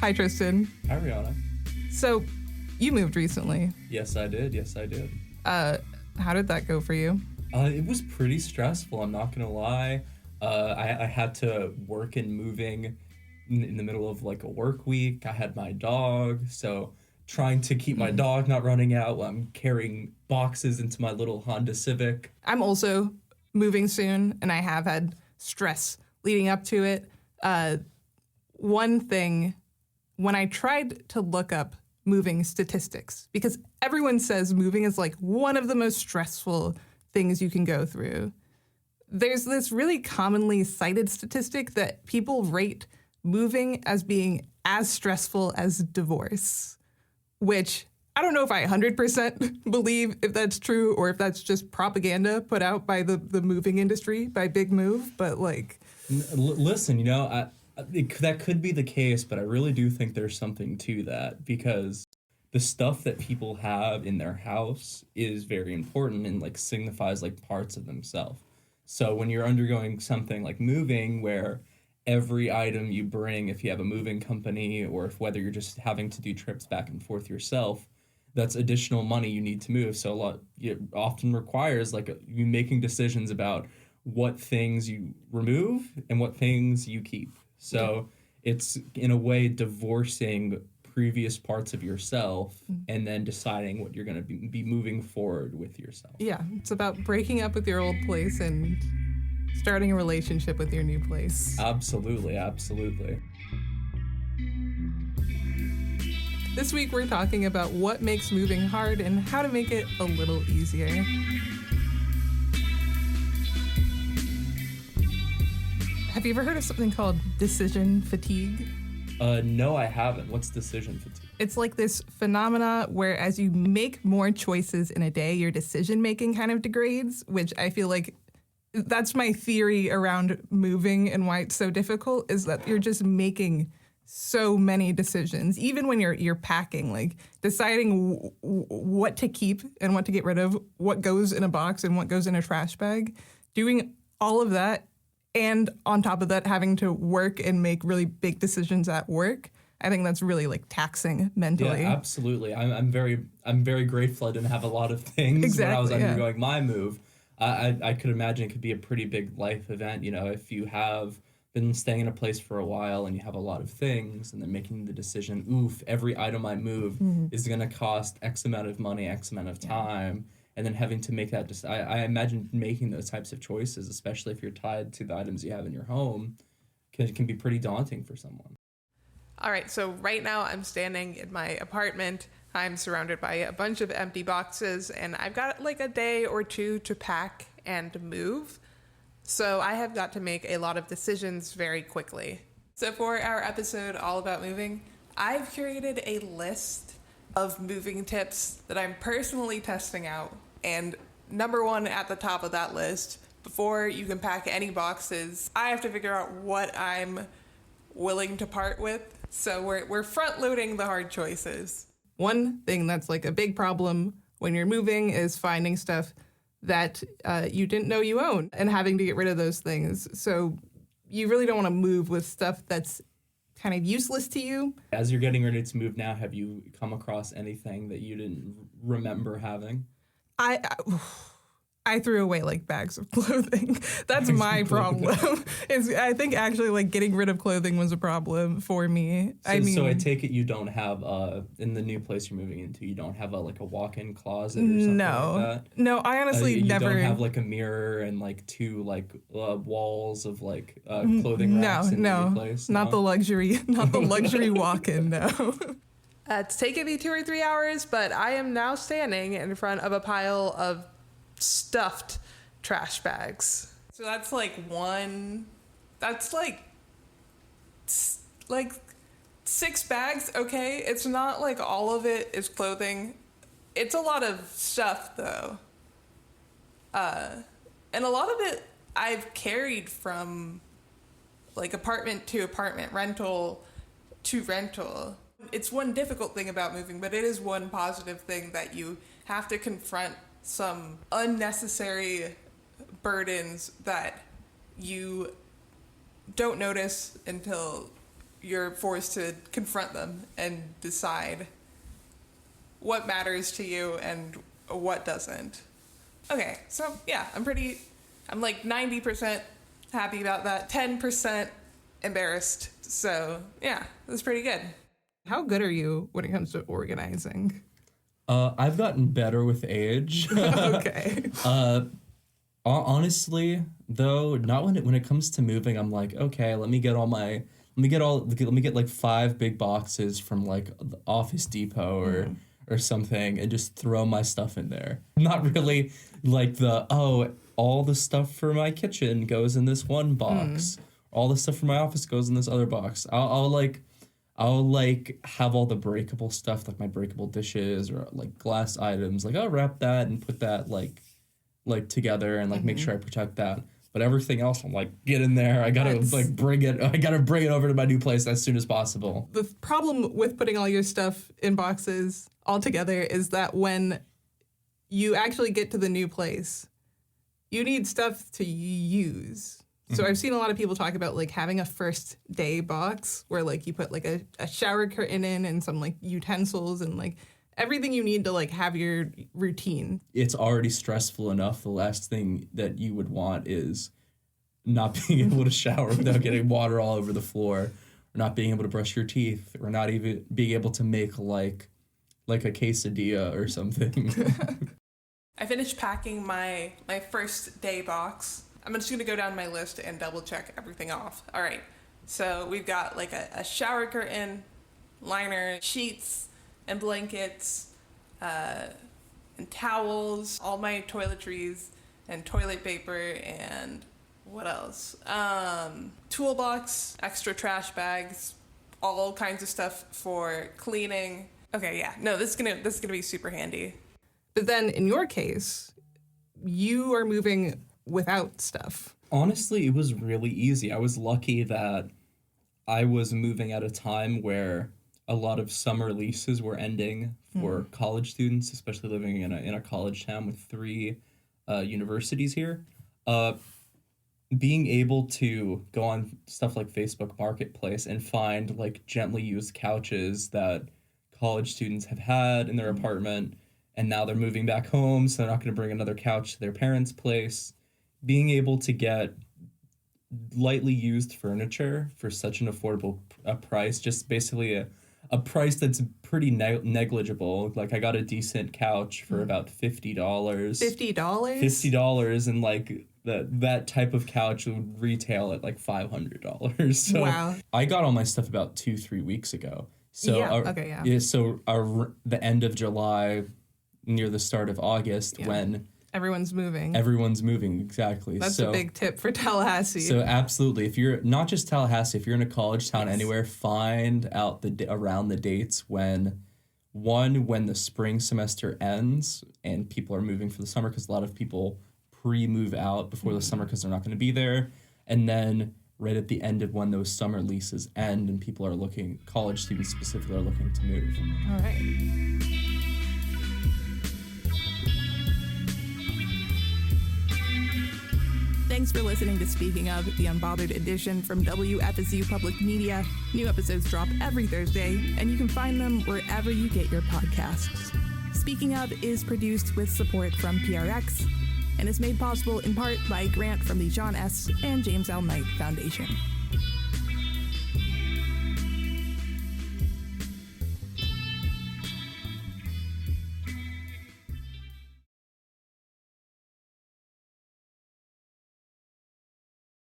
Hi, Tristan. Hi, Rihanna. So, you moved recently. Yes, I did. Yes, I did. How did that go for you? It was pretty stressful. I'm not gonna lie. I had to work and moving in the middle of like a work week. I had my dog, so trying to keep my dog not running out while I'm carrying boxes into my little Honda Civic. I'm also moving soon, and I have had stress leading up to it. One thing, when I tried to look up moving statistics, because everyone says moving is like one of the most stressful things you can go through. There's this really commonly cited statistic that people rate moving as being as stressful as divorce, which I don't know if I 100% believe if that's true or if that's just propaganda put out by the moving industry, by Big Move, but like... Listen, that could be the case, but I really do think there's something to that because the stuff that people have in their house is very important and like signifies like parts of themselves. So when you're undergoing something like moving where every item you bring, if you have a moving company or if whether you're just having to do trips back and forth yourself, that's additional money you need to move. So it often requires like you making decisions about what things you remove and what things you keep. So it's in a way divorcing previous parts of yourself and then deciding what you're going to be moving forward with yourself. Yeah, it's about breaking up with your old place and starting a relationship with your new place. Absolutely, absolutely. This week we're talking about what makes moving hard and how to make it a little easier. Have you ever heard of something called decision fatigue? No, I haven't. What's decision fatigue? It's like this phenomena where as you make more choices in a day, your decision making kind of degrades, which I feel like that's my theory around moving and why it's so difficult is that you're just making so many decisions, even when you're packing, like deciding what to keep and what to get rid of, what goes in a box and what goes in a trash bag, doing all of that. And on top of that, having to work and make really big decisions at work. I think that's really like taxing mentally. Yeah, absolutely. I'm very grateful I didn't have a lot of things when I was undergoing my move. I could imagine it could be a pretty big life event. You know, if you have been staying in a place for a while and you have a lot of things and then making the decision, every item I move is going to cost X amount of money, X amount of time. And then having to make that, I imagine making those types of choices, especially if you're tied to the items you have in your home, can be pretty daunting for someone. All right, so right now I'm standing in my apartment. I'm surrounded by a bunch of empty boxes, and I've got like a day or two to pack and move. So I have got to make a lot of decisions very quickly. So for our episode all about moving, I've curated a list of moving tips that I'm personally testing out. And number one at the top of that list, before you can pack any boxes, I have to figure out what I'm willing to part with. So we're front loading the hard choices. One thing that's like a big problem when you're moving is finding stuff that you didn't know you own and having to get rid of those things. So you really don't want to move with stuff that's kind of useless to you. As you're getting ready to move now, have you come across anything that you didn't remember having? I threw away like bags of clothing. That's my problem. I think actually like getting rid of clothing was a problem for me. So I take it you don't have in the new place you're moving into, you don't have a walk-in closet or something like that? No, I honestly never. You don't have like a mirror and like two walls of like clothing racks in the new place? Not the luxury walk-in. No. It's taken me 2 or 3 hours, but I am now standing in front of a pile of stuffed trash bags. So that's like 6 bags. Okay, it's not like all of it is clothing. It's a lot of stuff though, and a lot of it I've carried from like apartment to apartment, rental to rental. It's one difficult thing about moving, but it is one positive thing that you have to confront some unnecessary burdens that you don't notice until you're forced to confront them and decide what matters to you and what doesn't. Okay, so yeah, I'm like 90% happy about that, 10% embarrassed. So yeah, that's pretty good. How good are you when it comes to organizing? I've gotten better with age. Okay. Honestly, though, not when it comes to moving. I'm like, okay, let me get like 5 big boxes from like the Office Depot or something, and just throw my stuff in there. Not really like all the stuff for my kitchen goes in this one box. All the stuff for my office goes in this other box. I'll have all the breakable stuff, like my breakable dishes or like glass items. Like I'll wrap that and put that like together and like make sure I protect that. But everything else, I'm like, get in there. I gotta bring it over to my new place as soon as possible. The problem with putting all your stuff in boxes all together is that when you actually get to the new place, you need stuff to use. So I've seen a lot of people talk about like having a first day box where like you put like a shower curtain in and some like utensils and like everything you need to like have your routine. It's already stressful enough. The last thing that you would want is not being able to shower without getting water all over the floor, or not being able to brush your teeth, or not even being able to make like a quesadilla or something. I finished packing my first day box. I'm just going to go down my list and double check everything off. All right. So we've got like a shower curtain, liner, sheets and blankets, and towels, all my toiletries and toilet paper, and what else? Toolbox, extra trash bags, all kinds of stuff for cleaning. Okay, yeah. No, this is gonna be super handy. But then in your case, you are moving without stuff. Honestly, it was really easy. I was lucky that I was moving at a time where a lot of summer leases were ending for college students, especially living in a college town with 3 universities here. Being able to go on stuff like Facebook Marketplace and find like gently used couches that college students have had in their apartment, and now they're moving back home, so they're not going to bring another couch to their parents' place. Being able to get lightly used furniture for such an affordable price, just basically a price that's pretty negligible. Like I got a decent couch for about $50. $50? $50, and like that type of couch would retail at like $500. So wow. I got all my stuff about 2-3 weeks ago. So yeah. So the end of July, near the start of August, when everyone's moving, exactly. That's a big tip for Tallahassee. So absolutely, if you're not just Tallahassee, if you're in a college town anywhere, find out around the dates when the spring semester ends and people are moving for the summer, because a lot of people pre-move out before the summer because they're not going to be there, and then right at the end of when those summer leases end and people are looking, college students specifically are looking to move. All right. Thanks for listening to Speaking Of, the Unbothered edition from WFSU Public Media. New episodes drop every Thursday, and you can find them wherever you get your podcasts. Speaking Of is produced with support from PRX and is made possible in part by a grant from the John S. and James L. Knight Foundation.